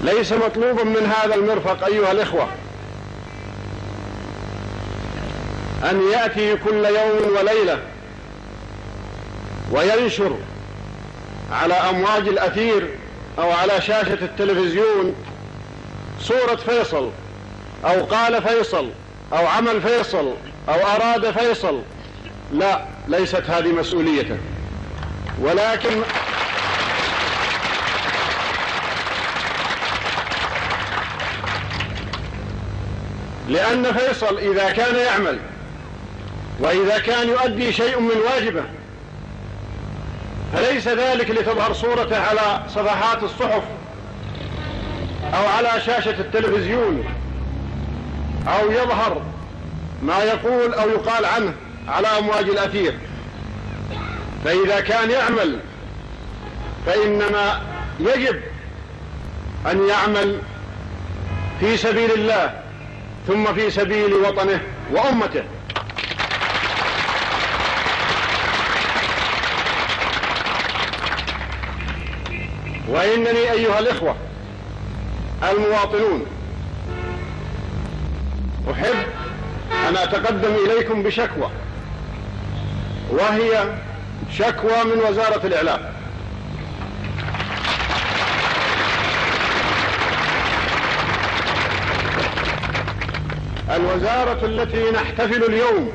ليس مطلوبا من هذا المرفق أيها الإخوة أن يأتي كل يوم وليلة وينشر على أمواج الأثير أو على شاشة التلفزيون صورة فيصل أو قال فيصل أو عمل فيصل أو أراد فيصل. لا، ليست هذه مسؤوليته، ولكن لأن فيصل إذا كان يعمل وإذا كان يؤدي شيء من واجبه فليس ذلك لتظهر صورته على صفحات الصحف أو على شاشة التلفزيون أو يظهر ما يقول أو يقال عنه على أمواج الأثير. فإذا كان يعمل فإنما يجب أن يعمل في سبيل الله ثم في سبيل وطنه وأمته. وإنني أيها الإخوة المواطنون أحب أن أتقدم إليكم بشكوى، وهي شكوى من وزارة الإعلام. الوزارة التي نحتفل اليوم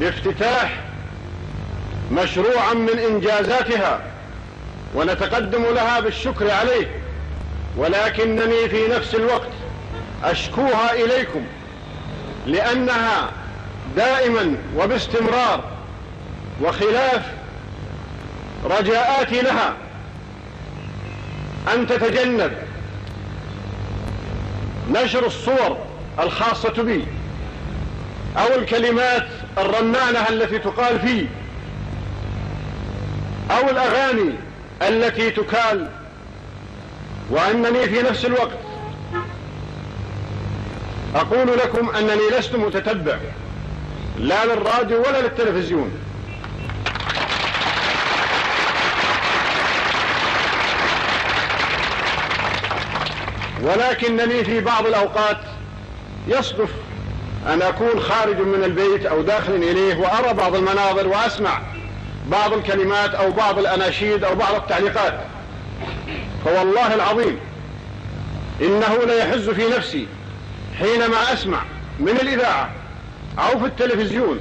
بافتتاح مشروعا من إنجازاتها ونتقدم لها بالشكر عليه، ولكنني في نفس الوقت أشكوها إليكم لأنها دائما وباستمرار وخلاف رجاءاتي لها أن تتجنب نشر الصور الخاصة بي أو الكلمات الرنانة التي تقال فيه أو الأغاني التي تكال. وأنني في نفس الوقت أقول لكم أنني لست متتبع لا للراديو ولا للتلفزيون، ولكنني في بعض الأوقات يصدف أن أكون خارج من البيت أو داخل إليه وأرى بعض المناظر وأسمع بعض الكلمات أو بعض الأناشيد أو بعض التعليقات، فوالله العظيم إنه ليحز في نفسي حينما أسمع من الإذاعة أو في التلفزيون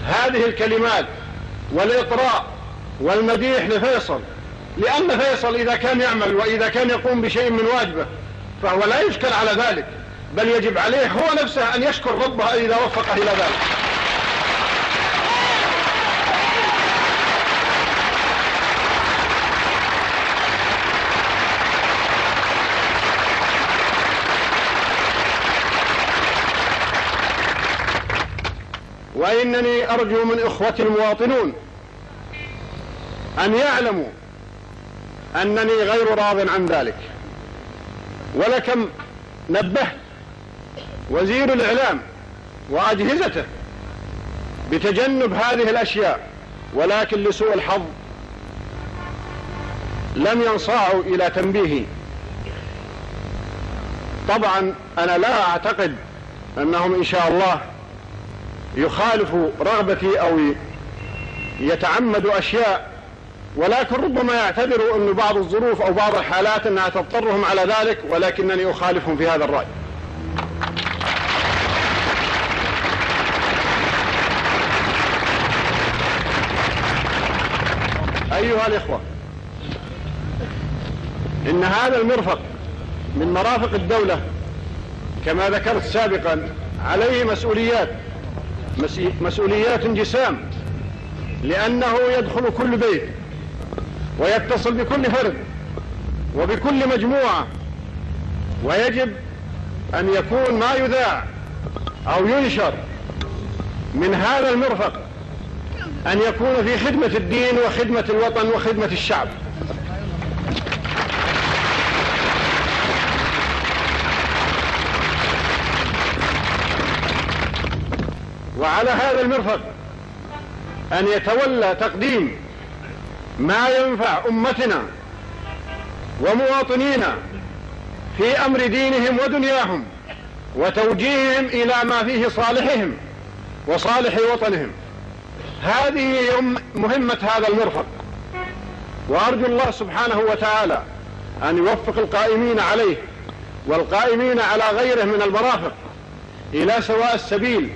هذه الكلمات والإطراء والمديح لفيصل، لأن فيصل إذا كان يعمل وإذا كان يقوم بشيء من واجبه فهو لا يشكل على ذلك، بل يجب عليه هو نفسه أن يشكر ربه إذا وفقه إلى ذلك. وإنني أرجو من إخوتي المواطنون أن يعلموا أنني غير راض عن ذلك، ولكم نبهت وزير الإعلام وأجهزته بتجنب هذه الأشياء، ولكن لسوء الحظ لم ينصاعوا إلى تنبيهي. طبعا أنا لا أعتقد أنهم إن شاء الله يخالفوا رغبتي أو يتعمدوا أشياء، ولكن ربما يعتبروا أن بعض الظروف أو بعض الحالات أنها تضطرهم على ذلك، ولكنني أخالفهم في هذا الرأي. أيها الإخوة، إن هذا المرفق من مرافق الدولة كما ذكرت سابقا عليه مسؤوليات جسام، لأنه يدخل كل بيت ويتصل بكل فرد وبكل مجموعة، ويجب أن يكون ما يذاع أو ينشر من هذا المرفق أن يكون في خدمة الدين وخدمة الوطن وخدمة الشعب. وعلى هذا المرفق أن يتولى تقديم ما ينفع أمتنا ومواطنينا في أمر دينهم ودنياهم وتوجيههم إلى ما فيه صالحهم وصالح وطنهم. هذه مهمة هذا المرفق، وأرجو الله سبحانه وتعالى أن يوفق القائمين عليه والقائمين على غيره من المرافق إلى سواء السبيل،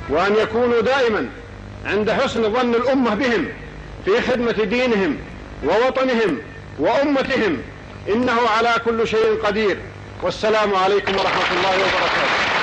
وأن يكونوا دائما عند حسن ظن الأمة بهم في خدمة دينهم ووطنهم وأمتهم، إنه على كل شيء قدير. والسلام عليكم ورحمة الله وبركاته.